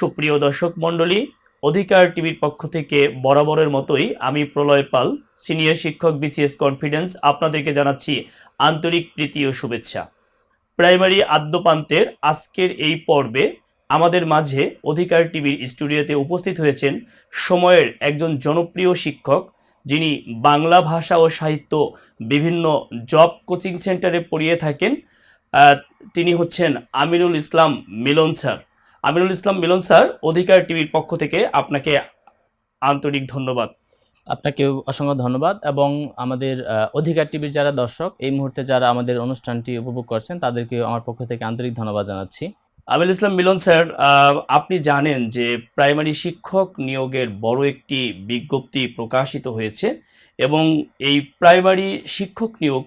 সুপ্রিয় দর্শক মণ্ডলী, অধিকার টিভির পক্ষ থেকে বরাবরের মতোই আমি প্রলয় পাল, সিনিয়র শিক্ষক, বিসিএস কনফিডেন্স, আপনাদেরকে জানাচ্ছি আন্তরিক প্রীতি ও শুভেচ্ছা। প্রাইমারি আদ্যপান্তের আজকের এই পর্বে আমাদের মাঝে অধিকার টিভির স্টুডিওতে উপস্থিত হয়েছেন সময়ের একজন জনপ্রিয় শিক্ষক, যিনি বাংলা ভাষা ও সাহিত্য বিভিন্ন জব কোচিং সেন্টারে পড়িয়ে থাকেন। তিনি হচ্ছেন আমিনুল ইসলাম মিলন স্যার। আমিনুল ইসলাম মিলন স্যার, অধিকার টিভির পক্ষ থেকে আপনাকে আন্তরিক ধন্যবাদ। আপনাকেও অসংখ্য ধন্যবাদ এবং আমাদের অধিকার টিভির যারা দর্শক এই মুহূর্তে যারা আমাদের অনুষ্ঠানটি উপভোগ করছেন তাদেরকে আমার পক্ষ থেকে আন্তরিক ধন্যবাদ জানাচ্ছি। আমিনুল ইসলাম মিলন স্যার, আপনি জানেন যে প্রাইমারি শিক্ষক নিয়োগের বড় একটি বিজ্ঞপ্তি প্রকাশিত হয়েছে এবং এই প্রাইমারি শিক্ষক নিয়োগ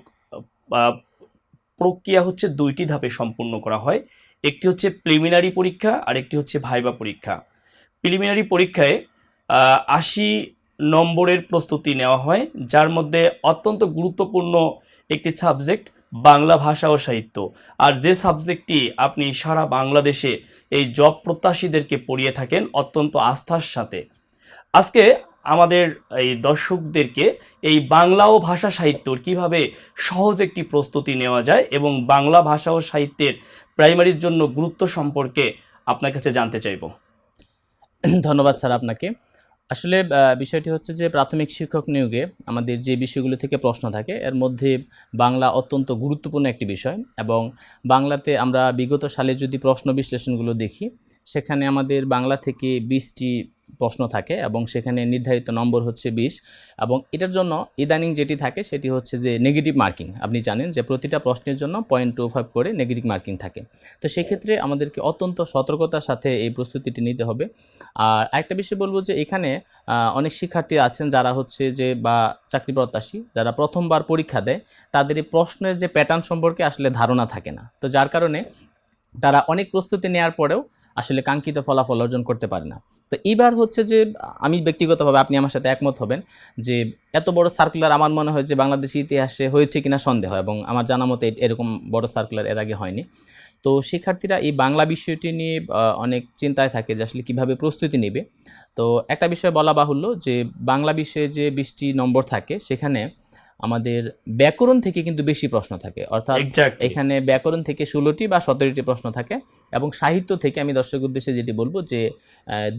প্রক্রিয়া হচ্ছে দুইটি ধাপে সম্পূর্ণ করা হয়। একটি হচ্ছে প্রিলিমিনারি পরীক্ষা আর একটি হচ্ছে ভাইবা পরীক্ষা। প্রিলিমিনারি পরীক্ষায় 80 নম্বরের প্রস্তুতি নেওয়া হয়, যার মধ্যে অত্যন্ত গুরুত্বপূর্ণ একটি সাবজেক্ট বাংলা ভাষা ও সাহিত্য, আর যে সাবজেক্টটি আপনি সারা বাংলাদেশে এই জব প্রত্যাশীদেরকে পড়িয়ে থাকেন অত্যন্ত আস্থার সাথে। আজকে আমাদের এই দর্শকদেরকে এই বাংলা ও ভাষা সাহিত্যর কিভাবে সহজ একটি প্রস্তুতি নেওয়া যায় এবং বাংলা ভাষা ও সাহিত্যের প্রাইমারির জন্য গুরুত্ব সম্পর্কে আপনার কাছে জানতে চাইব। ধন্যবাদ স্যার আপনাকে। আসলে বিষয়টি হচ্ছে যে প্রাথমিক শিক্ষক নিয়োগে আমাদের যে বিষয়গুলো থেকে প্রশ্ন থাকে এর মধ্যে বাংলা অত্যন্ত গুরুত্বপূর্ণ একটি বিষয় এবং বাংলাতে আমরা বিগত সালে যদি প্রশ্ন বিশ্লেষণগুলো দেখি সেখানে আমাদের বাংলা থেকে 20টি প্রশ্ন থাকে এবং সেখানে নির্ধারিত নম্বর হচ্ছে 20 এবং এটার জন্য ইদানিং যেটি থাকে সেটি হচ্ছে যে নেগেটিভ মার্কিং। আপনি জানেন যে প্রতিটা প্রশ্নের জন্য 0.25 করে নেগেটিভ মার্কিং থাকে। তো সেক্ষেত্রে আমাদেরকে অত্যন্ত সতর্কতার সাথে এই প্রস্তুতিটি নিতে হবে। আর আরেকটা বিষয় বলবো যে এখানে অনেক শিক্ষার্থী আছেন যারা হচ্ছে যে বা চাকরি প্রত্যাশী যারা প্রথমবার পরীক্ষা দেয়, তাদের এই প্রশ্নের যে প্যাটার্ন সম্পর্কে আসলে ধারণা থাকে না, তো যার কারণে তারা অনেক প্রস্তুতি নেওয়ার পরেও আসলে কাঙ্ক্ষিত ফলাফল অর্জন করতে পারে না। তো এইবার হচ্ছে যে আমি ব্যক্তিগতভাবে, আপনি আমার সাথে একমত হবেন যে এত বড় সার্কুলার আমার মনে হয় যে বাংলাদেশি ইতিহাসে হয়েছে কিনা সন্দেহ, এবং আমার জানা মতে এরকম বড় সার্কুলার এর আগে হয়নি। তো শিক্ষার্থীরা এই বাংলা বিষয়টি নিয়ে অনেক চিন্তায় থাকে যে আসলে কীভাবে প্রস্তুতি নেবে। তো একটা বিষয় বলা বাহুল্য যে বাংলা বিষয়ে যে 20টি নম্বর থাকে সেখানে আমাদের ব্যাকরণ থেকে কিন্তু বেশি প্রশ্ন থাকে, অর্থাৎ এখানে ব্যাকরণ থেকে 16টি বা 17টি প্রশ্ন থাকে এবং সাহিত্য থেকে আমি দর্শক উদ্দেশ্যে যেটি বলবো যে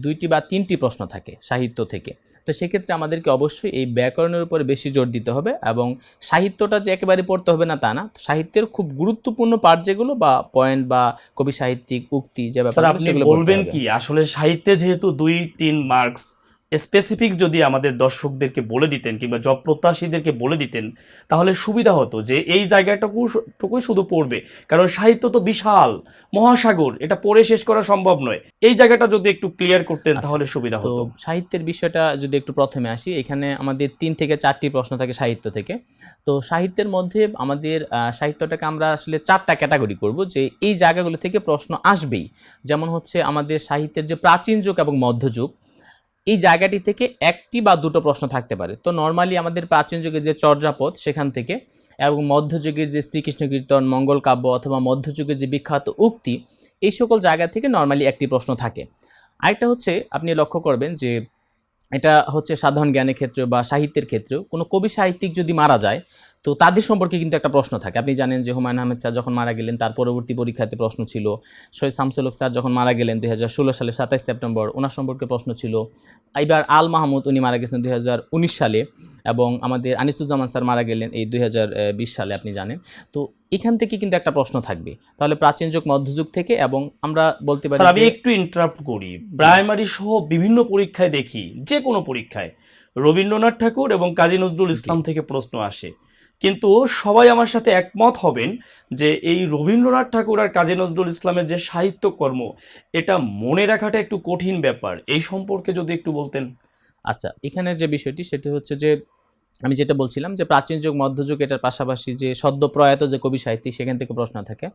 2টি বা 3টি প্রশ্ন থাকে সাহিত্য থেকে। তো সেক্ষেত্রে আমাদেরকে অবশ্যই এই ব্যাকরণের উপরে বেশি জোর দিতে হবে এবং সাহিত্যটা যে একেবারে পড়তে হবে না তা না, সাহিত্যের খুব গুরুত্বপূর্ণ পার্ট যেগুলো বা পয়েন্ট বা কবি সাহিত্যিক উক্তি যে ব্যাপারগুলো সেগুলো বলবেন কি আসলে সাহিত্যে যেহেতু 2-3 মার্কস স্পেসিফিক যদি আমাদের দর্শকদেরকে বলে দিতেন কিংবা জব প্রত্যাশীদেরকে বলে দিতেন তাহলে সুবিধা হতো যে এই জায়গাটুকুই শুধু পড়বে, কারণ সাহিত্য তো বিশাল মহাসাগর, এটা পড়ে শেষ করা সম্ভব নয়। এই জায়গাটা যদি একটু ক্লিয়ার করতেন তাহলে সুবিধা হতো। তো সাহিত্যের বিষয়টা যদি একটু প্রথমে আসি, এখানে আমাদের 3 থেকে 4টি প্রশ্ন থাকে সাহিত্য থেকে। তো সাহিত্যের মধ্যে আমাদের সাহিত্যটাকে আমরা আসলে 4টা ক্যাটাগরি করব যে এই জায়গাগুলো থেকে প্রশ্ন আসবেই। যেমন হচ্ছে আমাদের সাহিত্যের যে প্রাচীন যুগ এবং মধ্যযুগ, এই জায়গাটি থেকে 1টি বা 2টো প্রশ্ন থাকতে পারে। তো নর্মালি আমাদের প্রাচীন যুগের যে চর্যাপদ সেখান থেকে এবং মধ্যযুগের যে শ্রীকৃষ্ণ কীর্তন, মঙ্গল কাব্য অথবা মধ্যযুগের যে বিখ্যাত উক্তি, এই সকল জায়গা থেকে নর্মালি একটি প্রশ্ন থাকে। আরেকটা হচ্ছে আপনি লক্ষ্য করবেন যে এটা হচ্ছে সাধারণ জ্ঞানের ক্ষেত্রে বা সাহিত্যের ক্ষেত্রেও কোনো কবি সাহিত্যিক যদি মারা যায় তো তাদের সম্পর্কে কিন্তু একটা প্রশ্ন থাকে। আপনি জানেন যে হুমায়ুন আহমেদ স্যার যখন মারা গেলেন তার পরবর্তী পরীক্ষাতে প্রশ্ন ছিল। সৈয়দ শামসুল হক স্যার যখন মারা গেলেন 2016 সালে 27 সেপ্টেম্বর, ওনার সম্পর্কে প্রশ্ন ছিল। এবার আল মাহমুদ উনি মারা গেছেন 2019 সালে এবং আমাদের আনিসুজ্জামান স্যার মারা গেলেন এই 2020 সালে, আপনি জানেন। তো এখান থেকে কিন্তু একটা প্রশ্ন থাকবে। তাহলে প্রাচীন যুগ, মধ্যযুগ থেকে, এবং আমরা বলতে পারি আমি একটু ইন্টারাপ্ট করি, প্রাইমারি সহ বিভিন্ন পরীক্ষায় দেখি, যে কোনো পরীক্ষায় রবীন্দ্রনাথ ঠাকুর এবং কাজী নজরুল ইসলাম থেকে প্রশ্ন আসে, কিন্তু সবাই আমার সাথে একমত হবেন যে এই রবীন্দ্রনাথ ঠাকুর আর কাজী নজরুল ইসলামের যে সাহিত্যকর্ম, এটা মনে রাখাটা একটু কঠিন ব্যাপার। এই সম্পর্কে যদি একটু বলতেন। আচ্ছা, এখানে যে বিষয়টি সেটি হচ্ছে যে আমি যেটা বলছিলাম যে প্রাচীন যুগ, মধ্যযুগ, এটার পাশাপাশি যে সদ্য প্রয়াত যে কবি সাহিত্যিক সেখান থেকে প্রশ্ন থাকে।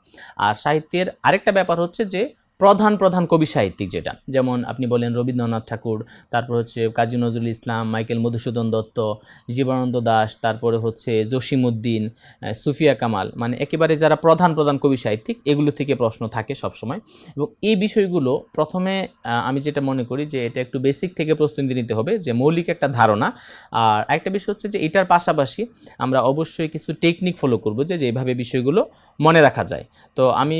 আর সাহিত্যের আরেকটা ব্যাপার হচ্ছে যে প্রধান প্রধান কবি সাহিত্যিক, যেটা যেমন আপনি বলেন রবীন্দ্রনাথ ঠাকুর, তারপর হচ্ছে কাজী নজরুল ইসলাম, মাইকেল মধুসূদন দত্ত, জীবনানন্দ দাশ, তারপরে হচ্ছে জসিমউদ্দিন, সুফিয়া কামাল, মানে একেবারে যারা প্রধান প্রধান কবি সাহিত্যিক, এগুলো থেকে প্রশ্ন থাকে সবসময়। এবং এই বিষয়গুলো প্রথমে আমি যেটা মনে করি যে এটা একটু বেসিক থেকে প্রস্তুতি নিতে হবে, যে মৌলিক একটা ধারণা। আর একটা বিষয় হচ্ছে যে এটার পাশাপাশি আমরা অবশ্যই কিছু টেকনিক ফলো করব, যে যেভাবে বিষয়গুলো মনে রাখা যায়। তো আমি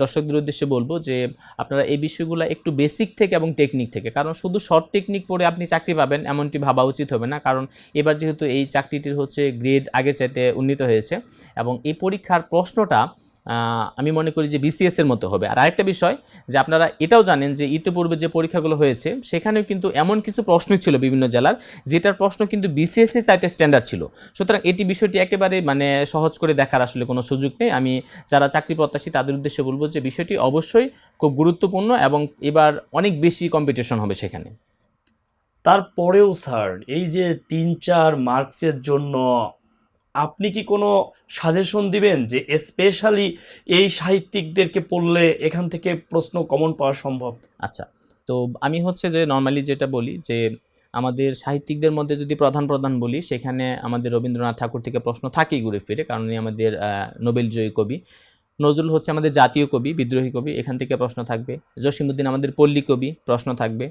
দর্শকদের উদ্দেশ্যে বলবো যে আপনারা এই বিষয়গুলো একটু বেসিক থেকে এবং টেকনিক থেকে, কারণ শুধু শর্ট টেকনিক পড়ে আপনি চাকরি পাবেন এমনটি ভাবা উচিত হবে না। কারণ এবার যেহেতু এই চাকরিটির হচ্ছে গ্রেড আগের চাইতে উন্নীত হয়েছে, এবং এই পরীক্ষার প্রশ্নটা আমি মনে করি যে বিসিএস এর মতো হবে। আর আরেকটা বিষয়, যে আপনারা এটাও জানেন যে ইতিপূর্বে যে পরীক্ষাগুলো হয়েছে সেখানেও কিন্তু এমন কিছু প্রশ্নই ছিল বিভিন্ন জেলার, যেটার প্রশ্ন কিন্তু বিসিএস এর চাইতে স্ট্যান্ডার্ড ছিল। সুতরাং এটি বিষয়টি একেবারে মানে সহজ করে দেখার আসলে কোনো সুযোগ নেই। আমি যারা চাকরি প্রত্যাশী তাদের উদ্দেশ্যে বলবো যে বিষয়টি অবশ্যই খুব গুরুত্বপূর্ণ, এবং এবার অনেক বেশি কম্পিটিশন হবে সেখানে। তারপরেও স্যার, এই যে 3-4 মার্কসের জন্য আপনি কি কোনো সাজেশন দিবেন যে স্পেশালি এই সাহিত্যিকদেরকে পড়লে এখান থেকে প্রশ্ন কমন পাওয়া সম্ভব? আচ্ছা, তো আমি হচ্ছে যে নর্মালি যেটা বলি যে আমাদের সাহিত্যিকদের মধ্যে যদি প্রধান প্রধান বলি, সেখানে আমাদের রবীন্দ্রনাথ ঠাকুর থেকে প্রশ্ন থাকেই ঘুরে ফিরে, কারণ উনি আমাদের নোবেলজয়ী কবি। নজরুল হচ্ছে আমাদের জাতীয় কবি, বিদ্রোহী কবি, এখান থেকে প্রশ্ন থাকবে। জসিমউদ্দিন আমাদের পল্লী কবি, প্রশ্ন থাকবে।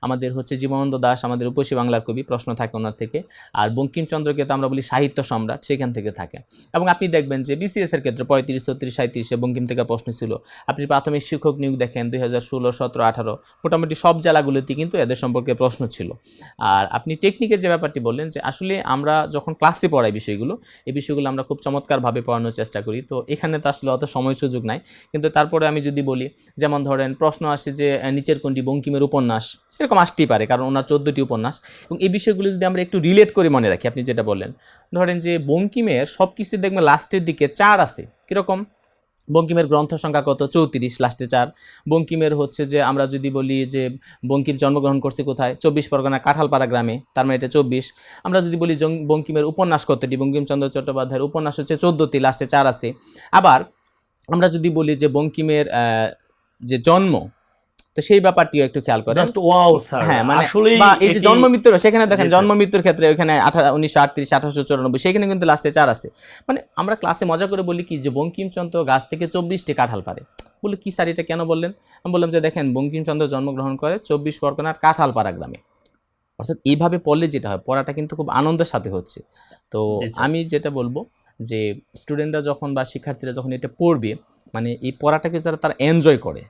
আমাদের হচ্ছে জীবনানন্দ দাশ আমাদের উপসী বাংলার কবি, প্রশ্ন থাকে ওনার থেকে। আর বঙ্কিমচন্দ্রকে তো আমরা বলি সাহিত্য সম্রাট, সেখান থেকে থাকে। এবং আপনি দেখবেন যে বিসিএস এর ক্ষেত্রে 35, 36, 37 বঙ্কিম থেকে প্রশ্ন ছিল। আপনি প্রাথমিক শিক্ষক নিয়োগ দেখেন 2016, 17, 18, মোটামুটি সব জেলাগুলোতে কিন্তু এদের সম্পর্কে প্রশ্ন ছিল। আর আপনি টেকনিকের যে ব্যাপারটি বললেন, যে আসলে আমরা যখন ক্লাসে পড়াই বিষয়গুলো, এই বিষয়গুলো আমরা খুব চমৎকারভাবে পড়ানোর চেষ্টা করি। তো এখানে তো আসলে অত সময় সুযোগ নাই, কিন্তু তারপরে আমি যদি বলি, যেমন ধরেন প্রশ্ন আসে যে নিচের কোনটি বঙ্কিমের উপন্যাস, এরকম আসতেই পারে, কারণ ওনার 14টি উপন্যাস। এবং এই বিষয়গুলো যদি আমরা একটু রিলেট করে মনে রাখি, আপনি যেটা বললেন, ধরেন যে বঙ্কিমের সব কিছু দেখবেন লাস্টের দিকে 4 আছে, কীরকম? বঙ্কিমের গ্রন্থ সংখ্যা কত? 34, লাস্টে 4। বঙ্কিমের হচ্ছে যে আমরা যদি বলি যে বঙ্কিম জন্মগ্রহণ করছে কোথায়? 24 পরগনা কাঁঠালপাড়া গ্রামে, তার মানে এটা 24। আমরা যদি বলি বঙ্কিমের উপন্যাস কতটি? বঙ্কিমচন্দ্র চট্টোপাধ্যায়ের উপন্যাস হচ্ছে 14টি, লাস্টে 4 আছে। আবার আমরা যদি বলি যে বঙ্কিমের যে জন্ম, তো সেই ব্যাপারটিও একটু খেয়াল করেন। জাস্ট ওয়াও স্যার, হ্যাঁ, মানে আসলেই বা এই যে এটি জন্ম মৃত্যুর, সেখানে দেখেন জি, জন্ম মৃত্যুর ক্ষেত্রে ওখানে 1938, 1894, সেখানে কিন্তু লাস্টে 4 আছে। মানে আমরা ক্লাসে মজা করে বলি কি, যে বঙ্কিমচন্দ্র গাছ থেকে 24টি কাঁঠাল পারে। বলে কি স্যার, এটা কেন বললেন? আমি বললাম যে দেখেন, বঙ্কিমচন্দ্র জন্মগ্রহণ করে 24 পরগনার কাঁঠালপাড়া গ্রামে। অর্থাৎ এইভাবে পড়লে যেটা হয়, পড়াটা কিন্তু খুব আনন্দের সাথে হচ্ছে। তো জি স্যার। আমি যেটা বলবো, যে স্টুডেন্টরা যখন বা শিক্ষার্থীরা যখন এটা পড়বে, মানে এই পড়াটাকে যারা তারা এনজয় করে,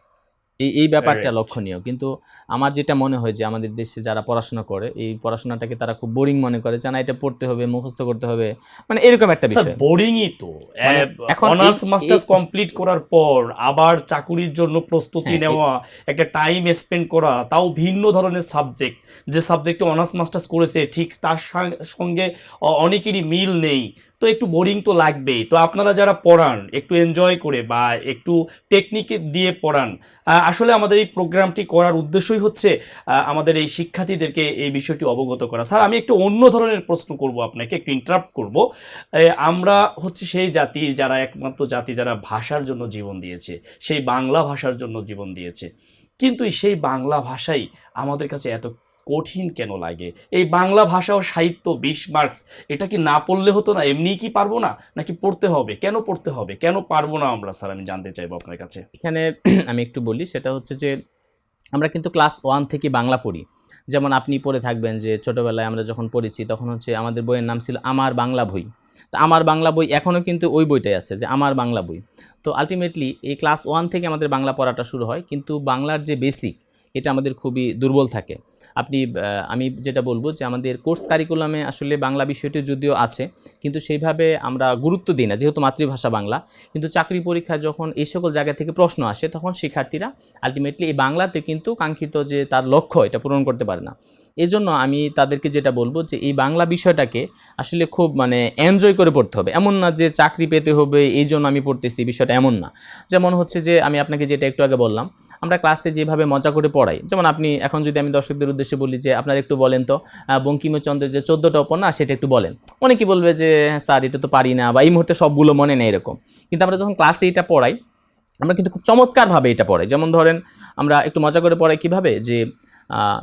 এই ব্যাপারটা রাইট। লক্ষণীয়। কিন্তু আমার যেটা মনে হয় যে আমাদের দেশে যারা পড়াশোনা করে, এই পড়াশোনাটাকে তারা খুব বোরিং মনে করে, যে না এটা পড়তে হবে, মুখস্থ করতে হবে, মানে এরকম একটা স্যার বিষয়। বোরিংই তো। মানে এখন অনার্স এই মাস্টার্স কমপ্লিট করার পর আবার চাকুরির জন্য প্রস্তুতি হ্যাঁ, নেওয়া, একটা টাইম স্পেন্ড করা, তাও ভিন্ন ধরনের সাবজেক্ট, যে সাবজেক্টে অনার্স মাস্টার্স করেছে ঠিক তার সঙ্গে অনেকেরই মিল নেই, তো একটু বোরিং তো লাগবেই। তো আপনারা যারা পড়ান একটু এনজয় করে বা একটু টেকনিক দিয়ে পড়ান, আসলে আমাদের এই প্রোগ্রামটি করার উদ্দেশ্যই হচ্ছে আমাদের এই শিক্ষার্থীদেরকে এই বিষয়টি অবগত করা। স্যার, আমি একটু অন্য ধরনের প্রশ্ন করব আপনাকে, একটু ইন্টারাপ্ট করব। আমরা হচ্ছে সেই জাতি, যারা একমাত্র জাতি যারা ভাষার জন্য জীবন দিয়েছে, সেই বাংলা ভাষার জন্য জীবন দিয়েছে, কিন্তু সেই বাংলা ভাষাই আমাদের কাছে এত কঠিন কেন লাগে? এই বাংলা ভাষা ও সাহিত্য 20 মার্কস, এটা কি না পড়লে হতো না? এমনিই কি পারবো না, নাকি পড়তে হবে? কেন পড়তে হবে, কেন পারবো না আমরা? স্যার, আমি জানতে চাইবো আপনার কাছে। এখানে আমি একটু বলি, সেটা হচ্ছে যে আমরা কিন্তু ক্লাস 1 থেকে বাংলা পড়ি। যেমন আপনি পড়ে থাকবেন যে ছোটোবেলায় আমরা যখন পড়েছি, তখন হচ্ছে আমাদের বইয়ের নাম ছিল আমার বাংলা বই। তো আমার বাংলা বই এখনও কিন্তু ওই বইটাই আছে, যে আমার বাংলা বই। তো আলটিমেটলি এই ক্লাস 1 থেকে আমাদের বাংলা পড়াটা শুরু হয়, কিন্তু বাংলার যে বেসিক, এটা আমাদের খুবই দুর্বল থাকে। আপনি আমি যেটা বলবো, যে আমাদের কোর্স কারিকুলামে আসলে বাংলা বিষয়টি যদিও আছে, কিন্তু সেইভাবে আমরা গুরুত্ব দিই না, যেহেতু মাতৃভাষা বাংলা। কিন্তু চাকরি পরীক্ষায় যখন এই সকল জায়গা থেকে প্রশ্ন আসে, তখন শিক্ষার্থীরা আলটিমেটলি এই বাংলাতে কিন্তু কাঙ্ক্ষিত যে তার লক্ষ্য, এটা পূরণ করতে পারে না। এজন্য আমি তাদেরকে যেটা বলবো, যে এই বাংলা বিষয়টাকে আসলে খুব মানে এনজয় করে পড়তে হবে। এমন না যে চাকরি পেতে হবে এই জন্য আমি পড়তেছি, বিষয়টা এমন না। যেমন হচ্ছে যে আমি আপনাকে যেটা একটু আগে বললাম, আমরা ক্লাসে যেভাবে মজা করে পড়াই, যেমন আপনি এখন যদি আমি দর্শকদের উদ্দেশ্যে বলি যে আপনারা একটু বলেন তো বঙ্কিমচন্দ্রের যে 14টা উপন্যাস, সেটা একটু বলেন। অনেকেই বলবে যে হ্যাঁ স্যার, এটা তো পারি না, বা এই মুহূর্তে সবগুলো মনে নেই এরকম। কিন্তু আমরা যখন ক্লাসে এটা পড়াই, আমরা কিন্তু খুব চমৎকারভাবে এটা পড়ে। যেমন ধরেন আমরা একটু মজা করে পড়াই কীভাবে, যে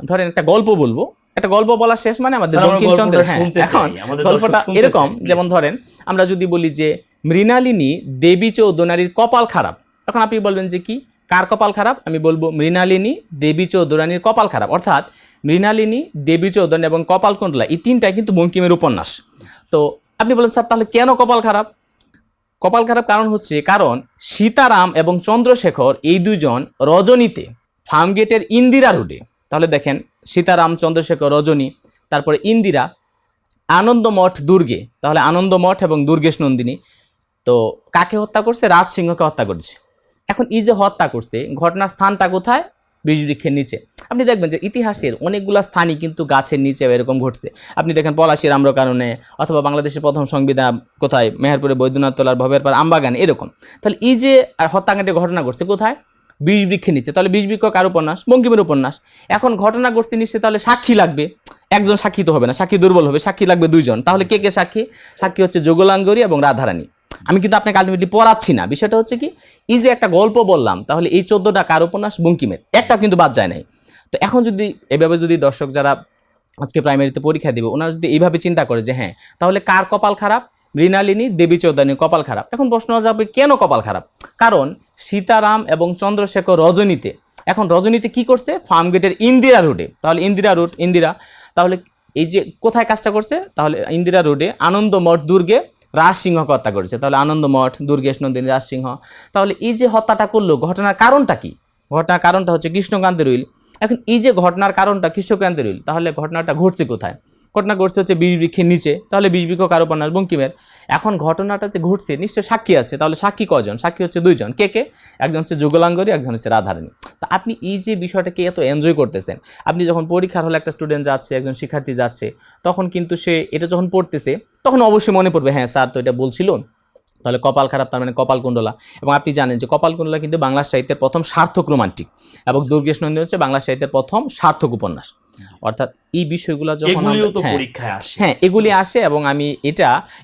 ধরেন একটা গল্প বলবো, একটা গল্প বলা শেষ মানে আমাদের বঙ্কিমচন্দ্রের, হ্যাঁ এখন গল্পটা এরকম, যেমন ধরেন আমরা যদি বলি যে মৃণালিনী দেবী চৌধুরানীর কপাল খারাপ, এখন আপনি বলবেন যে কি, কার কপাল খারাপ? আমি বলবো মৃণালিনী দেবী চৌধুরানীর কপাল খারাপ, অর্থাৎ মৃণালিনী দেবী চৌধুরানী এবং কপালকুণ্ডলা এই তিনটাই কিন্তু বঙ্কিমের উপন্যাস। তো আপনি বলেন স্যার তাহলে কেন কপাল খারাপ? কপাল খারাপ কারণ হচ্ছে, কারণ সীতারাম এবং চন্দ্রশেখর এই দুজন রজনীতে ফার্মগেটের ইন্দিরা রোডে, তাহলে দেখেন সীতারাম, চন্দ্রশেখর, রজনী, তারপরে ইন্দিরা, আনন্দমঠ, দুর্গে, তাহলে আনন্দমঠ এবং দুর্গেশ নন্দিনী, তো কাকে হত্যা করছে? রাজ সিংহকে হত্যা করছে। এখন এই যে হত্যা করছে, ঘটনার স্থানটা কোথায়? বৃক্ষের নিচে। আপনি দেখবেন যে ইতিহাসের অনেকগুলো স্থানই কিন্তু গাছের নিচে এরকম ঘটছে। আপনি দেখেন পলাশীর আম্রকাননে, অথবা বাংলাদেশের প্রথম সংবিধান কোথায়? মেহেরপুরে বৈদ্যনাথ তলার ভবের পার আমবাগানে, এরকম। তাহলে এই যে হত্যাকাণ্ডের ঘটনা ঘটছে কোথায়? বৃক্ষের নিচে। তাহলে বৃক্ষ কার উপন্যাস? বঙ্কিমের উপন্যাস। এখন ঘটনা ঘটছে নিশ্চয়ই, তাহলে সাক্ষী লাগবে। একজন সাক্ষী তো হবে না, সাক্ষী দুর্বল হবে, সাক্ষী লাগবে দুইজন। তাহলে কে কে সাক্ষী? সাক্ষী হচ্ছে যোগলাঙ্গরী এবং রাধারানী। আমি কিন্তু আপনাকে আলটিমেটলি পড়াচ্ছি না, বিষয়টা হচ্ছে কি, এই যে একটা গল্প বললাম, তাহলে এই 14টা কার উপন্যাস? বঙ্কিমের, একটা কিন্তু বাদ যায় নাই। তো এখন যদি এভাবে যদি দর্শক যারা আজকে প্রাইমারিতে পরীক্ষা দিবে, ওনারা যদি এইভাবে চিন্তা করে যে হ্যাঁ তাহলে কার কপাল খারাপ? মৃণালিনী দেবী চৌধুরানীর কপাল খারাপ। এখন প্রশ্ন যাবে কেন কপাল খারাপ? কারণ সীতারাম এবং চন্দ্রশেখর রজনীতে, এখন রজনীতে কি করছে? ফার্মগেটের ইন্দিরা রোডে, তাহলে ইন্দিরা রোড, ইন্দিরা, তাহলে এই যে কোথায় কাজটা করছে? তাহলে ইন্দিরা রোডে আনন্দমঠ দুর্গে রাজ সিংহকে হত্যা করেছে। তাহলে আনন্দমঠ, দুর্গেশ নন্দিনী, রাজ সিংহ। তাহলে এই যে হত্যাটা করলো, ঘটনার কারণটা কি? ঘটনার কারণটা হচ্ছে কৃষ্ণকান্তের উইল। এখন এই যে ঘটনার কারণটা কৃষ্ণকান্তের উইল, তাহলে ঘটনাটা ঘটছে কোথায়? ঘটনা ঘটছে হচ্ছে বৃক্ষের নিচে। তাহলে বৃক্ষ কার উপন্যাস? বঙ্কিমের। এখন ঘটনাটা যে ঘটছে নিশ্চয় সাক্ষী আছে, তাহলে সাক্ষী কজন? সাক্ষী হচ্ছে দুইজন। কে কে? একজন হচ্ছে যুগলাঙ্গরী, একজন হচ্ছে রাধারানী। তো আপনি এই যে বিষয়টাকে এত এনজয় করতেছেন, আপনি যখন পরীক্ষার হলে একটা স্টুডেন্ট যাচ্ছে, একজন শিক্ষার্থী যাচ্ছে, তখন কিন্তু সে এটা যখন পড়তেছে তখন অবশ্যই মনে পড়বে হ্যাঁ স্যার তো এটা বলছিল, তাহলে কপাল খারাপ তার মানে কপালকুণ্ডলা। এবং আপনি জানেন যে কপালকুণ্ডলা কিন্তু বাংলা সাহিত্যের প্রথম সার্থক রোমান্টিক, এবং দুর্গেশ নন্দিনী হচ্ছে বাংলা সাহিত্যের প্রথম সার্থক উপন্যাস। অর্থাৎ এই বিষয়গুলো যখন হ্যাঁ এগুলি আসে, এবং আমি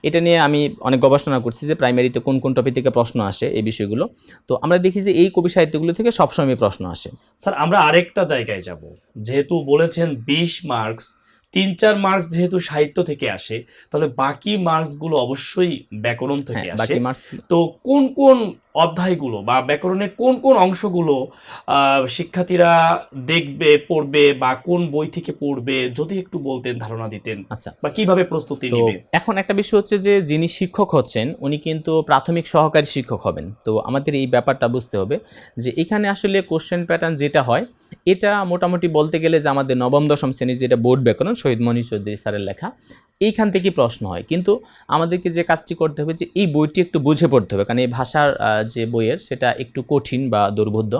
এটা নিয়ে আমি অনেক গবেষণা করছি যে প্রাইমারিতে কোন কোন টপিক থেকে প্রশ্ন আসে এই বিষয়গুলো। তো আমরা দেখি যে এই কবি সাহিত্যগুলো থেকে সবসময় প্রশ্ন আসে। স্যার আমরা আরেকটা জায়গায় যাব, যেহেতু বলেছেন 20 মার্কস, 3-4 মার্কস যেহেতু সাহিত্য থেকে আসে, তাহলে বাকি মার্কসগুলো অবশ্যই ব্যাকরণ থেকে আসে। তো কোন কোন অধ্যায়গুলো বা ব্যাকরণের কোন কোন অংশগুলো শিক্ষার্থীরা দেখবে, পড়বে, বা কোন বই থেকে পড়বে, যদি একটু বলতেন, ধারণা দিতেন। আচ্ছা, বা কিভাবে প্রস্তুতি নেবে? এখন একটা বিষয় হচ্ছে যে যিনি শিক্ষক হচ্ছেন উনি কিন্তু প্রাথমিক সহকারী শিক্ষক হবেন। তো আমাদের এই ব্যাপারটা বুঝতে হবে যে এখানে আসলে কোশ্চেন প্যাটার্ন যেটা হয়, এটা মোটামুটি বলতে গেলে যে আমাদের নবম দশম শ্রেণীর যেটা বোর্ড ব্যাকরণ শহীদ মনির চৌধুরী স্যারের লেখা, এইখান থেকে প্রশ্ন হয়। কিন্তু আমাদেরকে যে কাজটি করতে হবে যে এই বইটি একটু বুঝে পড়তে হবে, কারণ এই ভাষার যে বইয়ের সেটা একটু কঠিন বা দুর্বোধ্য।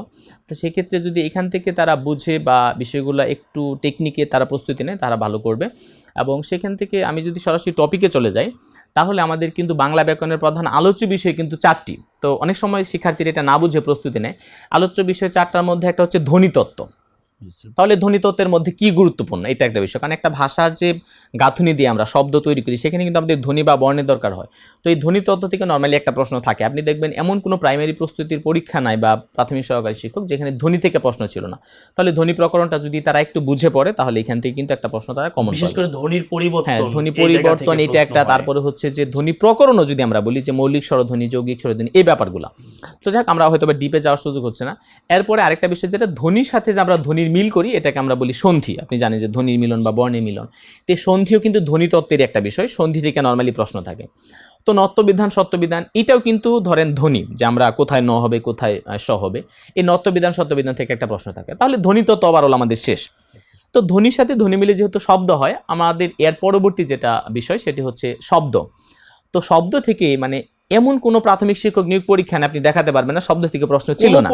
তো সেক্ষেত্রে যদি এখান থেকে তারা বুঝে বা বিষয়গুলো একটু টেকনিকে তারা প্রস্তুতি নেয়, তারা ভালো করবে। এবং সেখান থেকে আমি যদি সরাসরি টপিকে চলে যাই, তাহলে আমাদের কিন্তু বাংলা ব্যাকরণের প্রধান আলোচ্য বিষয় কিন্তু 4টি। তো অনেক সময় শিক্ষার্থীরা এটা না বুঝে প্রস্তুতি নেয়। আলোচ্য বিষয় 4টার মধ্যে একটা হচ্ছে ধ্বনিতত্ত্ব। তাহলে ধ্বনিতত্ত্বের মধ্যে কি গুরুত্বপূর্ণ, এটা একটা বিষয়। কারণ একটা ভাষার যে গাঁথুনি দিয়ে আমরা শব্দ তৈরি করি, সেখানে কিন্তু আমাদের ধ্বনি বা বর্ণের দরকার হয়। তো এই ধ্বনিতত্ত্ব থেকে নর্মালি একটা প্রশ্ন থাকে। আপনি দেখবেন এমন কোনো প্রাইমারি প্রস্তুতির পরীক্ষা নাই বা প্রাথমিক সহকারী শিক্ষক যেখানে ধ্বনি থেকে প্রশ্ন ছিল না। তাহলে ধ্বনি প্রকরণটা যদি তারা একটু বুঝে পড়ে, তাহলে এখান থেকে কিন্তু একটা প্রশ্ন তারা কমন পাবে। বিশেষ করে ধ্বনির পরিবর্তন, হ্যাঁ ধ্বনি পরিবর্তন এটা একটা। তারপরে হচ্ছে যে ধ্বনি প্রকরণও যদি আমরা বলি যে মৌলিক স্বরধ্বনি, যৌগিক স্বরধ্বনি, এই ব্যাপারগুলো। তো যাক, আমরা হয়তো বা ডিপে যাওয়ার সুযোগ হচ্ছে না। এরপরে আরেকটা বিষয় যেটা ধ্বনির সাথে যে আমরা ধ্বনির মিল করি, এটাকে আমরা বলি সন্ধি। আপনি জানেন যে ধ্বনির মিলন বা বর্ণের মিলন, তো সন্ধিও কিন্তু ধ্বনিতত্ত্বের একটা বিষয়। সন্ধি থেকে নর্মালি প্রশ্ন থাকে। তো নত্যবিধান, সত্যবিধান, এটাও কিন্তু ধরেন ধ্বনি, যে আমরা কোথায় ন হবে, কোথায় স হবে, এই নত্যবিধান সত্যবিধান থেকে একটা প্রশ্ন থাকে। তাহলে ধ্বনিতত্ত্ব ওভারঅল আমাদের শেষ। তো ধ্বনির সাথে ধ্বনি মিলে যেহেতু শব্দ হয়, আমাদের এর পরবর্তী যেটা বিষয় সেটি হচ্ছে শব্দ। তো শব্দ থেকে মানে এমন কোনো প্রাথমিক শিক্ষক নিয়োগ পরীক্ষা আপনি দেখাতে পারবেন না শব্দ থেকে প্রশ্ন ছিল না,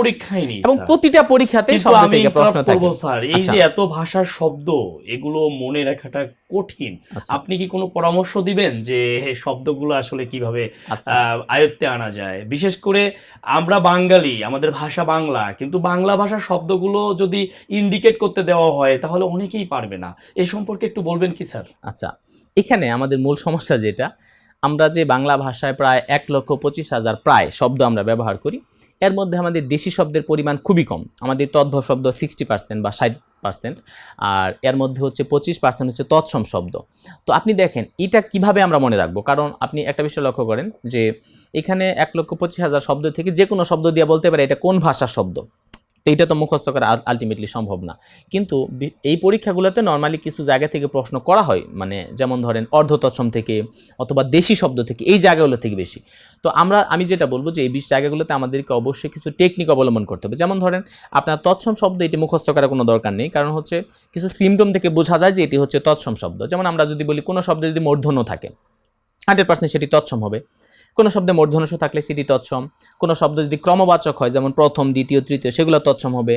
এবং প্রতিটা পরীক্ষাতেই শব্দ থেকে প্রশ্ন থাকে। স্যার এই যে এত ভাষার শব্দ, এগুলো মনে রাখাটা কঠিন। আপনি কি কোনো পরামর্শ দিবেন যে শব্দগুলো আসলে কিভাবে আয়ত্তে আনা যায়? বিশেষ করে আমরা বাঙালি, আমাদের ভাষা বাংলা, কিন্তু বাংলা ভাষার শব্দগুলো যদি ইন্ডিকেট করতে দেওয়া হয় তাহলে অনেকেই পারবে না। এই সম্পর্কে একটু বলবেন কি স্যার? আচ্ছা, এখানে আমাদের মূল সমস্যা যেটা, আমরা যে বাংলা ভাষায় প্রায় 1,25,000 প্রায় শব্দ আমরা ব্যবহার করি, এর মধ্যে আমাদের দেশি শব্দের পরিমাণ খুবই কম, আমাদের তদ্ভব শব্দ 60% বা 60%, আর এর মধ্যে হচ্ছে 25% হচ্ছে তৎসম শব্দ। তো আপনি দেখেন এটা কিভাবে আমরা মনে রাখবো, কারণ আপনি একটা বিষয় লক্ষ্য করেন যে এখানে 1,25,000 শব্দ থেকে যে কোনো শব্দ দিয়ে বলতে পারে এটা কোন ভাষার শব্দ, তো এটা তো মুখস্থ করা আলটিমেটলি সম্ভব না। কিন্তু এই পরীক্ষাগুলোতে নর্মালি কিছু জায়গা থেকে প্রশ্ন করা হয়, মানে যেমন ধরেন অর্ধতৎসম থেকে অথবা দেশি শব্দ থেকে, এই জায়গাগুলো থেকে বেশি। তো আমি যেটা বলবো যে এই জায়গাগুলোতে আমাদেরকে অবশ্যই কিছু টেকনিক অবলম্বন করতে হবে। যেমন ধরেন আপনার তৎসম শব্দ এটি মুখস্থ করার কোনো দরকার নেই, কারণ হচ্ছে কিছু সিমটম থেকে বোঝা যায় যে এটি হচ্ছে তৎসম শব্দ। যেমন আমরা যদি বলি কোনো শব্দে যদি মূর্ধন্য থাকে 100% সেটি তৎসম হবে, কোনো শব্দে মূর্ধন্য থাকলে সেটি তৎসম, কোনো শব্দ যদি ক্রমবাচক হয় যেমন প্রথম, দ্বিতীয়, তৃতীয়, সেগুলো তৎসম হবে।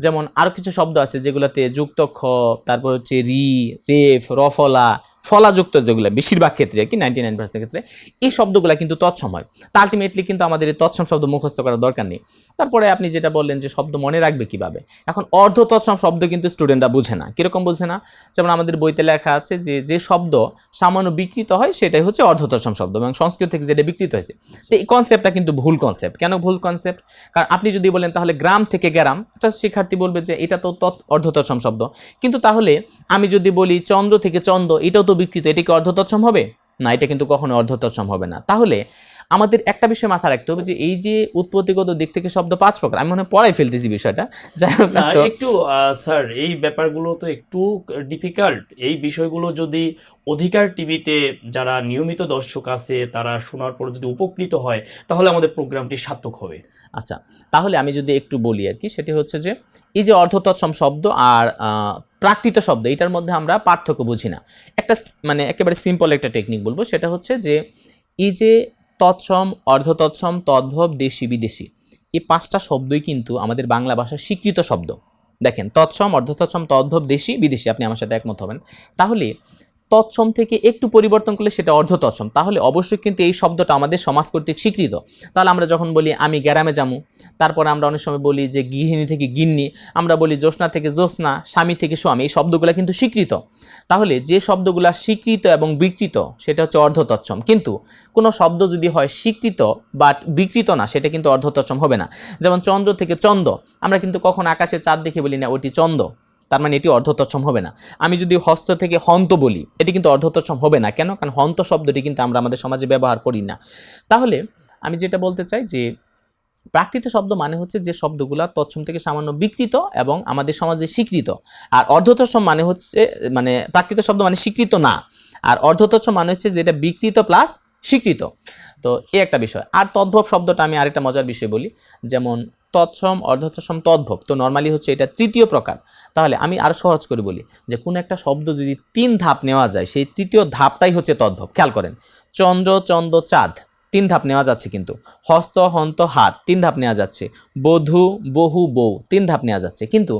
যেমন আরও কিছু শব্দ আছে যেগুলোতে যুক্ত খ, তারপর হচ্ছে রি, রেফ, রফলা, ফলাযুক্ত, যেগুলো বেশিরভাগ ক্ষেত্রে কি 99% ক্ষেত্রে এই শব্দগুলো কিন্তু তৎসম হয়। তা আলটিমেটলি কিন্তু আমাদের এই তৎসম শব্দ মুখস্থ করার দরকার নেই। তারপরে আপনি যেটা বললেন যে শব্দ মনে রাখবে কিভাবে, এখন অর্ধ তৎসম শব্দ কিন্তু স্টুডেন্টরা বুঝে না। কীরকম বুঝে না? যেমন আমাদের বইতে লেখা আছে যে শব্দ সামান্য বিকৃত হয় সেটাই হচ্ছে অর্ধ তৎসম শব্দ, এবং সংস্কৃত থেকে যেটা বিকৃত হয়েছে। তো এই কনসেপ্টটা কিন্তু ভুল কনসেপ্ট। কেন ভুল কনসেপ্ট? কারণ আপনি যদি বলেন তাহলে গ্রাম থেকে গ্যারাম, একটা শিক্ষার্থী বলবে যে এটা তো অর্ধ তৎসম শব্দ, কিন্তু তাহলে আমি যদি বলি চন্দ্র থেকে চন্দ্র, এটাও তো বিকৃত, এটা কি অর্ধ তৎসম হবে? না, এটা কিন্তু কখনো অর্ধ তৎসম হবে না। তাহলে আমাদের একটা বিষয় মাথায় রাখতে হবে যে এই যে উৎপত্তিগত দিক থেকে শব্দ 5 প্রকার, আমি মনে হয় পড়াই ফেলতেছি বিষয়টা, যাই হোক না তো একটু স্যার এই ব্যাপারগুলো তো একটু ডিফিকাল্ট। এই বিষয়গুলো যদি অধিকার টিভিতে যারা নিয়মিত দর্শক আছে তারা শোনার পর যদি উপকৃত হয় তাহলে আমাদের প্রোগ্রামটি সার্থক হবে। আচ্ছা, তাহলে আমি যদি একটু বলি আর কি, সেটি হচ্ছে যে এই যে অর্ধ তৎসম শব্দ আর প্রাকৃত শব্দ, এটার মধ্যে আমরা পার্থক্য বুঝি না। একটা মানে একেবারে সিম্পল একটা টেকনিক বলবো, সেটা হচ্ছে যে এই যে তৎসম, অর্ধ তৎসম, তদ্ভব, দেশি, বিদেশি, এই 5টা শব্দই কিন্তু আমাদের বাংলা ভাষার স্বীকৃত শব্দ। দেখেন, তৎসম, অর্ধ তৎসম, তদ্ভব, দেশি, বিদেশি, আপনি আমার সাথে একমত হবেন। তাহলে তৎসম থেকে একটু পরিবর্তন করলে সেটা অর্ধ তৎসম, তাহলে অবশ্যই কিন্তু এই শব্দটা আমাদের সমাজ কর্তৃক স্বীকৃত। তাহলে আমরা যখন বলি আমি গ্রামে যামু, তারপরে আমরা অনেক সময় বলি যে গৃহিণী থেকে গিন্নি, আমরা বলি জ্যোৎস্না থেকে জ্যোৎস্না, স্বামী থেকে স্বামী, এই শব্দগুলো কিন্তু স্বীকৃত। তাহলে যে শব্দগুলো স্বীকৃত এবং বিকৃত সেটা হচ্ছে অর্ধ তৎসম। কিন্তু কোনো শব্দ যদি হয় স্বীকৃত বাট বিকৃত না, সেটা কিন্তু অর্ধ তৎসম হবে না। যেমন চন্দ্র থেকে চন্দ্র, আমরা কিন্তু কখন আকাশে চাঁদ দেখে বলি না ওটি চন্দ্র, তার মানে এটি অর্ধ তৎসম হবে না। আমি যদি হস্ত থেকে হন্ত বলি, এটি কিন্তু অর্ধ তৎসম হবে না। কেন? কারণ হন্ত শব্দটি কিন্তু আমরা আমাদের সমাজে ব্যবহার করি না। তাহলে আমি যেটা বলতে চাই যে প্রাকৃত শব্দ মানে হচ্ছে যে শব্দগুলো তৎসম থেকে সামান্য বিকৃত এবং আমাদের সমাজে স্বীকৃত। আর অর্ধ তৎসম মানে হচ্ছে, মানে প্রাকৃত শব্দ মানে স্বীকৃত না, আর অর্ধ তৎসম মানে হচ্ছে যেটা বিকৃত প্লাস স্বীকৃত। তো এই একটা বিষয়। আর তদ্ভব শব্দটা আমি আরেকটা মজার বিষয় বলি, যেমন তৎসম, অর্ধতৎসম, তদ্ভব, তো নর্মালি হচ্ছে এটা তৃতীয় প্রকার। তাহলে আমি আরও সহজ করে বলি যে কোনো একটা শব্দ যদি 3 ধাপ নেওয়া যায়, সেই তৃতীয় ধাপটাই হচ্ছে তদ্ভব। খেয়াল করেন, চন্দ্র, চন্দ্র, চাঁদ 3 ধাপ নেওয়া যাচ্ছে, কিন্তু হস্ত, হন্ত, হাত 3 ধাপ নেওয়া যাচ্ছে, বধূ, বহু, বউ 3 ধাপ নেওয়া যাচ্ছে। কিন্তু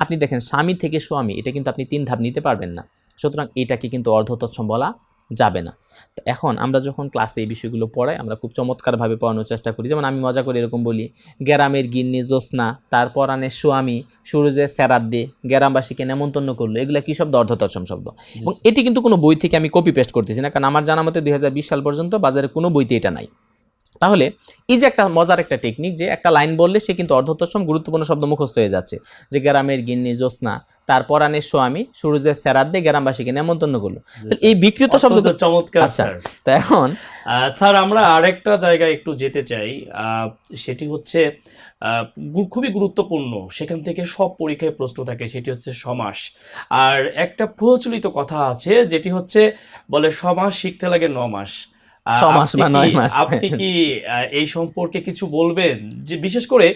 আপনি দেখেন স্বামী থেকে স্বামী, এটা কিন্তু আপনি 3 ধাপ নিতে পারবেন না। সুতরাং এটাকে কিন্তু অর্ধতৎসম বলা যাবে না। তো এখন আমরা যখন ক্লাসে এই বিষয়গুলো পড়াই, আমরা খুব চমৎকারভাবে পড়ানোর চেষ্টা করি। যেমন আমি মজা করে এরকম বলি, গ্রামের গিন্নি জ্যোৎস্না, তার পরাণের স্বামী সূর্যের সেরাত দিয়ে গ্রামবাসীকে নেমন্তন্ন করলো, এগুলো কী শব্দ? অর্ধতৎসম শব্দ। এবং এটি কিন্তু কোনো বই থেকে আমি কপি পেস্ট করতেছি না, কারণ আমার জানা মতে 2020 সাল পর্যন্ত বাজারে কোনো বইতে এটা নাই। তাহলে এই যে একটা মজার একটা টেকনিক, যে একটা লাইন বললে সে কিন্তু অর্ধতৎসম গুরুত্বপূর্ণ শব্দ মুখস্থ হয়ে যাচ্ছে, যে গ্রামের গিন্নি জ্যোৎস্না, তার পরাণের স্বামী সূর্যের সেরাত দিয়ে গ্রামবাসীকে নেমন্তন্ন করলো। এই বিকৃত শব্দ চমৎকার। আচ্ছা, তো এখন স্যার আমরা আরেকটা জায়গায় একটু যেতে চাই, সেটি হচ্ছে খুবই গুরুত্বপূর্ণ, সেখান থেকে সব পরীক্ষায় প্রশ্ন থাকে, সেটি হচ্ছে সমাস। আর একটা প্রচলিত কথা আছে যেটি হচ্ছে বলে সমাস শিখতে লাগে 9 মাস। 6 মাস বা 9 মাস। আপনি কি এই সম্পর্কে কিছু বলবেন? যে বিশেষ করে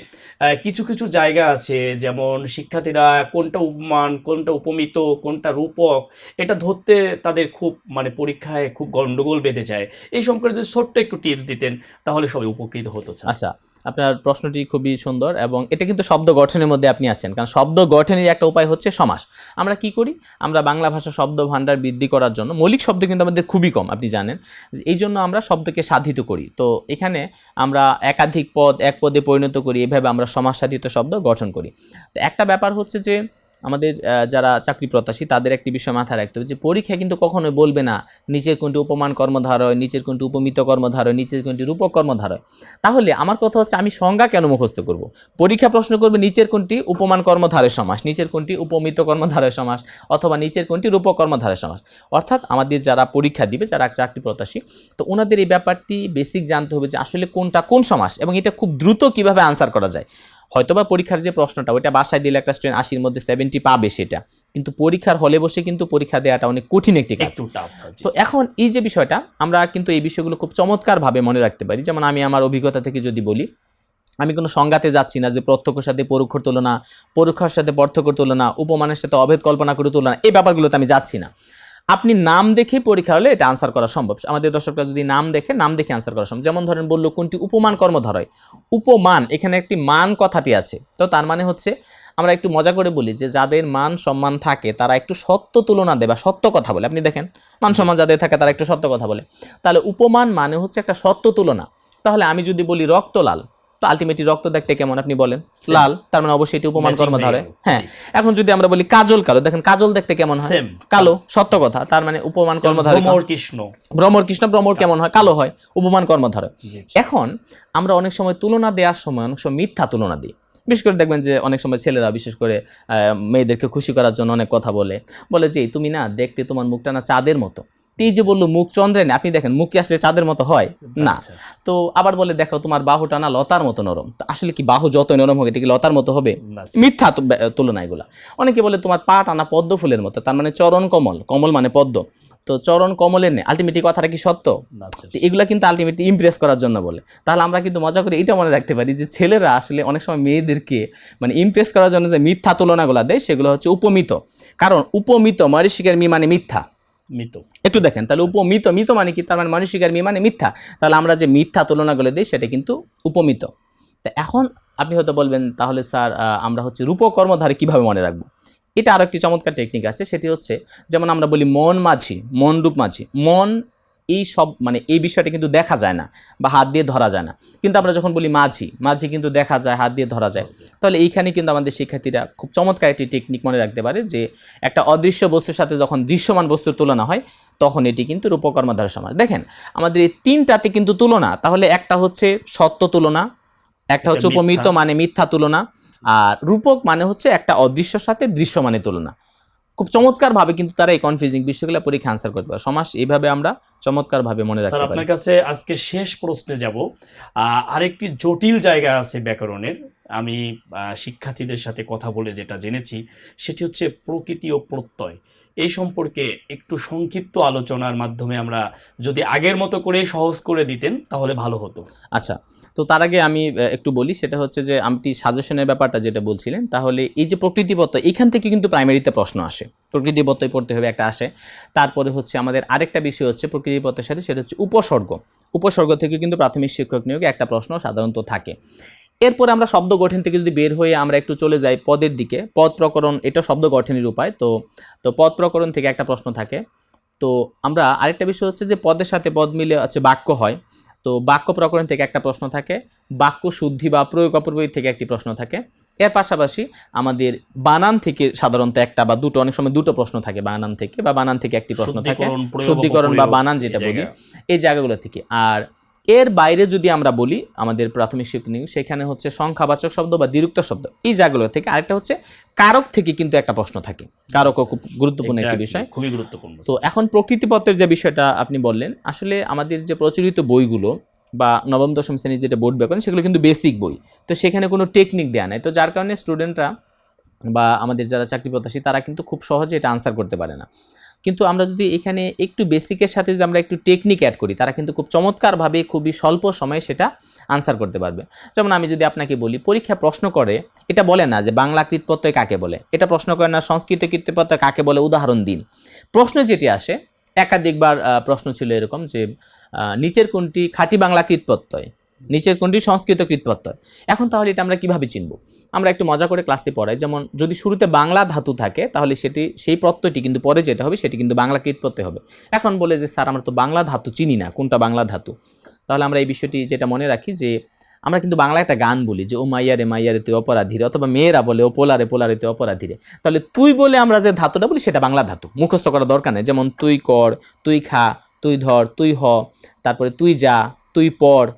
কিছু কিছু জায়গা আছে, যেমন শিক্ষার্থীরা কোনটা উপমান, কোনটা উপমিত, কোনটা রূপক, এটা ধরতে তাদের খুব মানে পরীক্ষায় খুব গন্ডগোল বেঁধে যায়। এই সম্পর্কে যদি ছোট্ট একটু টিপস দিতেন তাহলে সবাই উপকৃত হতো। আচ্ছা, আপনার প্রশ্নটি খুবই সুন্দর, এবং এটা কিন্তু শব্দ গঠনের মধ্যে আপনি আছেন, কারণ শব্দ গঠনের একটা উপায় হচ্ছে সমাস। আমরা কি করি? আমরা বাংলা ভাষা শব্দ ভাণ্ডার বৃদ্ধি করার জন্য, মৌলিক শব্দ কিন্তু আমাদের খুবই কম, আপনি জানেন, এই জন্য আমরা শব্দকে সাধিত করি। তো এখানে আমরা একাধিক পদ এক পদে পরিণত করি, এভাবে আমরা সমাস সাধিত শব্দ গঠন করি। তো একটা ব্যাপার হচ্ছে যে আমাদের যারা চাকরি প্রত্যাশী তাদের একটি বিষয় মাথায় রাখতে হবে যে পরীক্ষায় কিন্তু কখনোই বলবে না নিচের কোনটি উপমান কর্মধারয়, নিচের কোনটি উপমিত কর্মধারয়, নিচের কোনটি রূপক কর্মধারয়। তাহলে আমার কথা হচ্ছে আমি সংজ্ঞা কেন মুখস্থ করব? পরীক্ষা প্রশ্ন করবে নিচের কোনটি উপমান কর্মধারয় সমাস, নিচের কোনটি উপমিত কর্মধারয় সমাস, অথবা নিচের কোনটি রূপক কর্মধারয় সমাস। অর্থাৎ আমাদের যারা পরীক্ষা দিবে, যারা চাকরি প্রত্যাশী, তো ওনাদের এই ব্যাপারটি বেসিক জানতে হবে যে আসলে কোনটা কোন সমাস এবং এটা খুব দ্রুত কিভাবে আনসার করা যায়। হয়তোবা পরীক্ষার যে প্রশ্নটা ওইটা বাসায় দিলে একটা স্টুডেন্ট 80-র মধ্যে 70 পাবে সেটা, কিন্তু পরীক্ষার হলে বসে কিন্তু পরীক্ষা দেওয়াটা অনেক কঠিন একটি কাজ। তো এখন এই যে বিষয়টা আমরা কিন্তু এই বিষয়গুলো খুব চমৎকারভাবে মনে রাখতে পারি। যেমন আমি আমার অভিজ্ঞতা থেকে যদি বলি, আমি কোনো সংজ্ঞাতে যাচ্ছি না যে প্রত্যক্ষের সাথে পরোক্ষর তুলনা, পরোক্ষের সাথে পার্থক্যের তুলনা, উপমানের সাথে অভেদ কল্পনা করে তুলনা, এই ব্যাপারগুলোতে আমি যাচ্ছি না। আপনি নাম দেখে পরীক্ষা হলে এটা আনসার করা সম্ভব। আমাদের দর্শকরা যদি নাম দেখে আনসার করা সম্ভব। যেমন ধরেন বললো কোনটি উপমান কর্মধারয়, উপমান, এখানে একটি মান কথাটি আছে, তো তার মানে হচ্ছে আমরা একটু মজা করে বলি যে যাদের মান সম্মান থাকে তারা একটু সত্য তুলনা দেয় বা সত্য কথা বলে। আপনি দেখেন মান সম্মান যাদের থাকে তারা একটু সত্য কথা বলে, তাহলে উপমান মানে হচ্ছে একটা সত্য তুলনা। তাহলে আমি যদি বলি রক্ত লাল, তো আলটিমেটলি রক্ত দেখতে কেমন আপনি বলেন লাল, তার মানে অবশ্যই এটি উপমান কর্মধারয়। হ্যাঁ, এখন যদি আমরা বলি কাজল কালো, দেখেন কাজল দেখতে কেমন হয়, কালো, সত্য কথা, তার মানে উপমান কর্মধারয়। ভ্রমর কৃষ্ণ, ভ্রমর কেমন হয়, কালো হয়, উপমান কর্মধারয়। এখন আমরা অনেক সময় তুলনা দেওয়ার সময় অনেক সময় মিথ্যা তুলনা দিই। বিশেষ করে দেখবেন যে অনেক সময় ছেলেরা বিশেষ করে মেয়েদেরকে খুশি করার জন্য অনেক কথা বলে যে তুমি না দেখতে তোমার মুখটা না চাঁদের মতো। এই যে বললো মুখ চন্দ্রের না, আপনি দেখেন মুখ কি আসলে চাঁদের মতো হয় না। তো আবার বলে দেখো তোমার বাহুটা না লতার মতো নরম, তো আসলে কি বাহু যত নরম হবে এটা কি লতার মতো হবে? মিথ্যা তুলনা এগুলা। অনেকে বলে তোমার পা টানা পদ্ম ফুলের মতো, তার মানে চরণ কমল, কমল মানে পদ্ম, তো চরণ কমলের নেই, আলটিমেটলি কথাটা কি সত্য? এগুলা কিন্তু আলটিমেটলি ইমপ্রেস করার জন্য বলে। তাহলে আমরা কিন্তু মজা করে এটা মনে রাখতে পারি যে ছেলেরা আসলে অনেক সময় মেয়েদেরকে মানে ইমপ্রেস করার জন্য যে মিথ্যা তুলনাগুলো দেয় সেগুলো হচ্ছে উপমিত। কারণ উপমিত মরিচিকার মি মানে মিথ্যা, একটু দেখেন তাহলে উপমিত, মিত মানে কি, তার মানে মরিচিকার মি মানে মিথ্যা, তাহলে আমরা যে মিথ্যা তুলনাগুলো দিই সেটা কিন্তু উপমিত। তা এখন আপনি হয়তো বলবেন তাহলে স্যার আমরা হচ্ছে রূপক কর্মধারয় কিভাবে মনে রাখবো? এটা আরো একটি চমৎকার টেকনিক আছে, সেটি হচ্ছে যেমন আমরা বলি মন মাঝি, মন রূপ মাঝি, মন এই সব মানে এই বিষয়টা কিন্তু দেখা যায় না বা হাত দিয়ে ধরা যায় না, কিন্তু আমরা যখন বলি মাঝি, মাঝি কিন্তু দেখা যায়, হাত দিয়ে ধরা যায়। তাহলে এইখানে কিন্তু আমাদের শিক্ষার্থীরা খুব চমৎকার একটি টেকনিক মনে রাখতে পারে যে একটা অদৃশ্য বস্তুর সাথে যখন দৃশ্যমান বস্তুর তুলনা হয় তখন এটি কিন্তু রূপক কর্মধারয় সমাস। দেখেন আমাদের এই তিনটাতে কিন্তু তুলনা, তাহলে একটা হচ্ছে সত্য তুলনা, একটা হচ্ছে উপমিত মানে মিথ্যা তুলনা, আর রূপক মানে হচ্ছে একটা অদৃশ্যর সাথে দৃশ্যমানের তুলনা। খুব চমৎকারভাবে কিন্তু তারা এই কনফিউজিং বিষয়গুলো পরীক্ষা আনসার করতে পারে। সমাস এইভাবে আমরা চমৎকারভাবে মনে রাখতে পারি। আপনার কাছে আজকে শেষ প্রশ্নে যাব। আরেকটি জটিল জায়গা আছে ব্যাকরণের, আমি শিক্ষার্থীদের সাথে কথা বলে যেটা জেনেছি সেটি হচ্ছে প্রকৃতি ও প্রত্যয়। এই সম্পর্কে একটু সংক্ষিপ্ত আলোচনার মাধ্যমে আমরা যদি আগের মতো করে সহজ করে দিতেন তাহলে ভালো হতো। আচ্ছা, তো তার আগে আমি একটু বলি, সেটা হচ্ছে যে আপনি সাজেশনের ব্যাপারটা যেটা বলছিলেন, তাহলে এই যে প্রকৃতিবত্ত এখান থেকে কিন্তু প্রাইমারিতে প্রশ্ন আসে, প্রকৃতিবত্তই পড়তে হবে একটা আসে। তারপরে হচ্ছে আমাদের আরেকটা বিষয় হচ্ছে প্রকৃতিবত্তের সাথে, সেটা হচ্ছে উপসর্গ। উপসর্গ থেকে কিন্তু প্রাথমিক শিক্ষক নিয়োগে একটা প্রশ্ন সাধারণত থাকে। এরপরে আমরা শব্দ গঠন থেকে যদি বের হয়ে আমরা একটু চলে যাই পদের দিকে, পদ প্রকরণ এটা শব্দ গঠনের উপায়, তো পদ প্রকরণ থেকে একটা প্রশ্ন থাকে। তো আমরা আরেকটা বিষয় হচ্ছে যে পদের সাথে পদ মিলে হচ্ছে বাক্য হয়, তো বাক্য প্রকরণ থেকে একটা প্রশ্ন থাকে, বাক্য শুদ্ধি বা প্রয়োগ অপপ্রয়োগ থেকে একটি প্রশ্ন থাকে। এর পাশাপাশি আমাদের বানান থেকে সাধারণত একটা বা দুটো, অনেক সময় দুটো প্রশ্ন থাকে বানান থেকে, বা বানান থেকে একটি প্রশ্ন থাকে, শুদ্ধিকরণ বা বানান যেটা বলি এই জায়গাগুলো থেকে। আর এর বাইরে যদি আমরা বলি আমাদের প্রাথমিক শিক্ষক নিয়োগ, সেখানে হচ্ছে সংখ্যাবাচক শব্দ বা দ্বিরুক্ত শব্দ এই জায়গাগুলো থেকে। আরেকটা হচ্ছে কারক থেকে কিন্তু একটা প্রশ্ন থাকে, কারকও খুব গুরুত্বপূর্ণ একটি বিষয়, খুবই গুরুত্বপূর্ণ। তো এখন প্রকৃতিপত্রের যে বিষয়টা আপনি বললেন, আসলে আমাদের যে প্রচলিত বইগুলো বা নবম দশম শ্রেণীর যেটা বোর্ড ব্যাকরণ সেগুলো কিন্তু বেসিক বই, তো সেখানে কোনো টেকনিক দেওয়া নাই, তো যার কারণে স্টুডেন্টরা বা আমাদের যারা চাকরি প্রত্যাশী তারা কিন্তু খুব সহজে এটা আনসার করতে পারে না। কিন্তু আমরা যদি এখানে একটু বেসিকের সাথে যদি আমরা একটু টেকনিক অ্যাড করি, তারা কিন্তু খুব চমৎকারভাবে খুবই স্বল্প সময়ে সেটা আনসার করতে পারবে। যেমন আমি যদি আপনাকে বলি, পরীক্ষা প্রশ্ন করে এটা বলে না যে বাংলা কৃতপ্রত্যয় কাকে বলে, এটা প্রশ্ন করে না সংস্কৃত কৃতপ্রত্যয় কাকে বলে, উদাহরণ দিন। প্রশ্ন যেটি আসে একাধিকবার প্রশ্ন ছিল এরকম যে নিচের কোনটি খাঁটি বাংলা কৃতপ্রত্যয়, নিচের কোনটি সংস্কৃত কৃতপ্রত্যয়। এখন তাহলে এটা আমরা কিভাবে চিনব? আমরা একটু মজা করে ক্লাসে পড়াই, যেমন যদি শুরুতে বাংলা ধাতু থাকে তাহলে সেই প্রত্যয়টি কিন্তু পরে যেটা হবে সেটি কিন্তু বাংলা কৃতপ্রত্যয় হবে। এখন বলে যে স্যার আমরা তো বাংলা ধাতু চিনি না, কোনটা বাংলা ধাতু? তাহলে আমরা এই বিষয়টি যেটা মনে রাখি যে আমরা কিন্তু বাংলা একটা গান বলি যে ও মাইয়ারে মাইয়ারে তুই অপরাধীরে, অথবা মেয়েরা বলে ও পোলারে পোলারে তুই অপরাধীরে। তাহলে তুই বলে আমরা যে ধাতুটা বলি সেটা বাংলা ধাতু, মুখস্থ করার দরকার নেই। যেমন তুই কর, তুই খা, তুই ধর, তুই হ, তারপরে তুই যা, তুই পড়,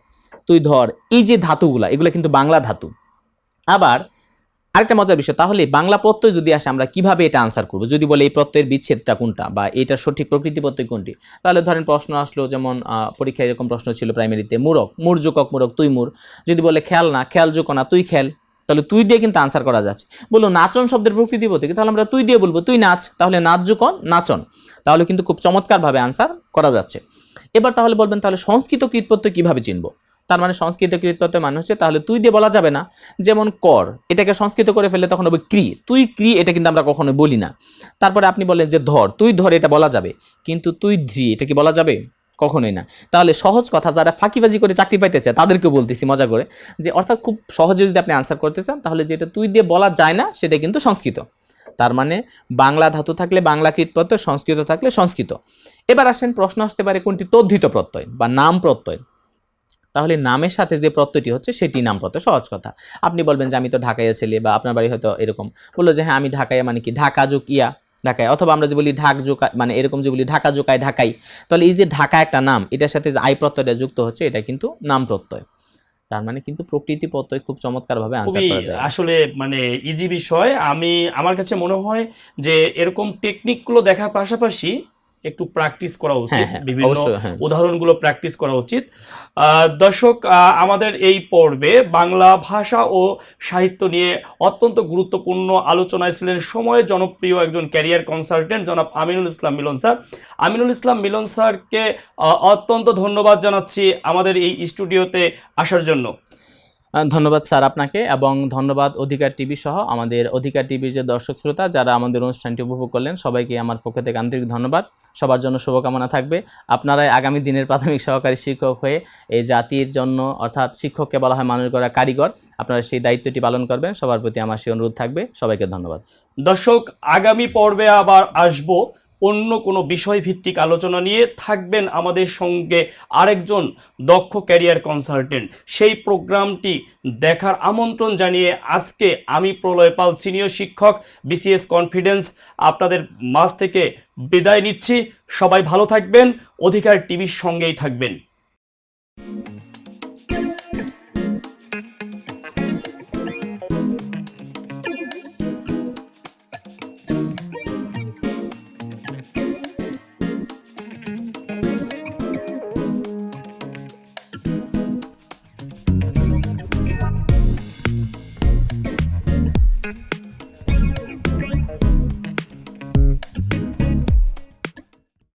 তুই ধর, এই যে ধাতুগুলা এগুলো কিন্তু বাংলা ধাতু। আবার আরেকটা মজার বিষয়, তাহলে বাংলা প্রত্যয় যদি আসে আমরা কিভাবে এটা আনসার করব? যদি বলে এই প্রত্যয়ের বিচ্ছেদটা কোনটা বা এটার সঠিক প্রকৃতি প্রত্যয় কোনটি, তাহলে ধরেন প্রশ্ন আসলো, যেমন পরীক্ষায় এরকম প্রশ্ন ছিল প্রাইমারিতে, মুরক, মুর যোকক মুরক, তুই মুর। যদি বলে খেল না, খেল যোক না, তুই খেল, তাহলে তুই দিয়ে কিন্তু আনসার করা যাচ্ছে। বললো নাচন শব্দের প্রকৃতি প্রত্যয়, তাহলে আমরা তুই দিয়ে বলবো তুই নাচ, তাহলে নাচ যোক নাচন, তাহলে কিন্তু খুব চমৎকারভাবে আনসার করা যাচ্ছে। এবার তাহলে বলবেন তাহলে সংস্কৃত কৃৎপ্রত্যয় কিভাবে চিনবো? তার মানে সংস্কৃত কৃৎপ্রত্যয় মানে হচ্ছে, তাহলে তুই দিয়ে বলা যাবে না। যেমন কর, এটাকে সংস্কৃত করে ফেললে তখন হবে ক্রি, তুই ক্রি, এটা কিন্তু আমরা কখনো বলি না। তারপরে আপনি বলেন যে ধর, তুই ধর, এটা বলা যাবে, কিন্তু তুই ধি, এটা কি বলা যাবে? কখনোই না। তাহলে সহজ কথা, যারা ফাঁকিবাজি করে চাকরি পাইতেছে তাদেরকেও বলতেছি মজা করে, যে অর্থাৎ খুব সহজে যদি আপনি আনসার করতে চান, তাহলে যেটা তুই দিয়ে বলা যায় না সেটা কিন্তু সংস্কৃত। তার মানে বাংলা ধাতু থাকলে বাংলা কৃৎপ্রত্যয়, সংস্কৃত থাকলে সংস্কৃত। এবার আসেন, প্রশ্ন আসতে পারে কোনটি তদ্ধিত প্রত্যয় বা নাম প্রত্যয়। তাহলে নামের সাথে যে প্রত্যয়টি হচ্ছে সেটি নাম প্রত্যয়। সহজ কথা, আপনি বলবেন যে আমি তো ঢাকাইয়া ছেলে, বা আপনার বাড়ি হয়তো এরকম, বললো যে হ্যাঁ আমি ঢাকাইয়া, মানে কি ঢাকা যোগ ইয়া ঢাকায়, অথবা আমরা যে বলি ঢাক জোকা, মানে এরকম যে বলি ঢাকা জোকায় ঢাকাই, তাহলে এই যে ঢাকা একটা নাম, এটার সাথে যে আই প্রত্যয়টা যুক্ত হচ্ছে এটা কিন্তু নাম প্রত্যয়। তার মানে কিন্তু প্রকৃতি প্রত্যয় খুব চমৎকারভাবে আনসার খুবই করা যায়। আসলে মানে ইজি বিষয়। আমার কাছে মনে হয় যে এরকম টেকনিকগুলো দেখার পাশাপাশি একটু প্র্যাকটিস করা হ্যাঁ উচিত, হ্যাঁ বিভিন্ন অবশ্যই, হ্যাঁ। উদাহরণগুলো প্র্যাকটিস করা উচিত। দর্শক, আমাদের এই পর্বে বাংলা ভাষা ও সাহিত্য নিয়ে অত্যন্ত গুরুত্বপূর্ণ আলোচনায় ছিলেন সময়ের জনপ্রিয় একজন ক্যারিয়ার কনসালটেন্ট জনাব আমিনুল ইসলাম মিলন স্যার। আমিনুল ইসলাম মিলন স্যারকে অত্যন্ত ধন্যবাদ জানাচ্ছি আমাদের এই স্টুডিওতে আসার জন্য। ধন্যবাদ স্যার আপনাকে, এবং ধন্যবাদ অধিকার টিভি সহ আমাদের অধিকার টিভির যে দর্শক শ্রোতা যারা আমাদের অনুষ্ঠানটি উপভোগ করলেন, সবাইকে আমার পক্ষ থেকে আন্তরিক ধন্যবাদ। সবার জন্য শুভকামনা থাকবে। আপনারাই আগামী দিনের প্রাথমিক সহকারী শিক্ষক হয়ে এই জাতির জন্য, অর্থাৎ শিক্ষককে বলা হয় মানুষ গড়া কারিগর, আপনারা সেই দায়িত্বটি পালন করবেন। সবার প্রতি আমার সেই অনুরোধ থাকবে। সবাইকে ধন্যবাদ। দর্শক, আগামী পর্বে আবার আসবো অন্য কোনো বিষয় ভিত্তিক আলোচনা নিয়ে। থাকবেন আমাদের সঙ্গে আরেকজন দক্ষ ক্যারিয়ার কনসালটেন্ট। সেই প্রোগ্রামটি দেখার আমন্ত্রণ জানিয়ে আজকে আমি প্রলয় পাল, সিনিয়র শিক্ষক, বিসিএস কনফিডেন্স, আপনাদের মাঝ থেকে বিদায় নিচ্ছি। সবাই ভালো থাকবেন, অধিকার টিভির সঙ্গেই থাকবেন।